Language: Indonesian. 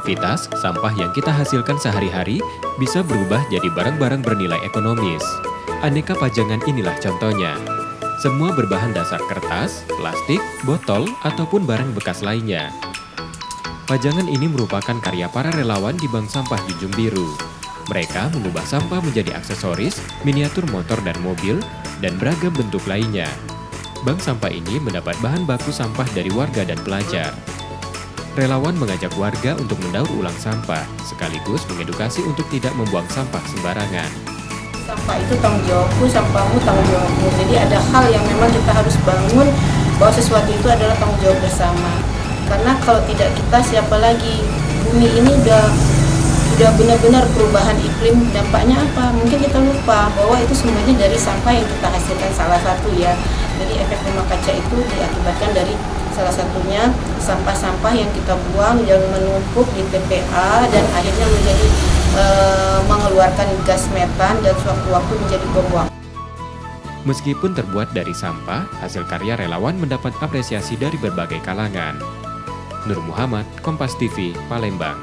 aktivitas, sampah yang kita hasilkan sehari-hari bisa berubah jadi barang-barang bernilai ekonomis. Aneka pajangan inilah contohnya. Semua berbahan dasar kertas, plastik, botol, ataupun barang bekas lainnya. Pajangan ini merupakan karya para relawan di Bank Sampah Junjung Biru. Mereka mengubah sampah menjadi aksesoris, miniatur motor dan mobil, dan beragam bentuk lainnya. Bank sampah ini mendapat bahan baku sampah dari warga dan pelajar. Relawan mengajak warga untuk mendaur ulang sampah, sekaligus mengedukasi untuk tidak membuang sampah sembarangan. Sampah itu tanggung jawabku, sampahmu tanggung jawabmu. Jadi ada hal yang memang kita harus bangun, bahwa sesuatu itu adalah tanggung jawab bersama. Karena kalau tidak kita, siapa lagi? Bumi ini udah benar-benar perubahan iklim, dampaknya apa? Mungkin kita lupa bahwa itu semuanya dari sampah yang kita hasilkan, salah satu ya. Jadi efek rumah kaca itu diakibatkan dari salah satunya sampah-sampah yang kita buang yang menumpuk di TPA dan akhirnya menjadi mengeluarkan gas metan dan sewaktu-waktu menjadi bom. Meskipun terbuat dari sampah, hasil karya relawan mendapat apresiasi dari berbagai kalangan. Nur Muhammad, Kompas TV, Palembang.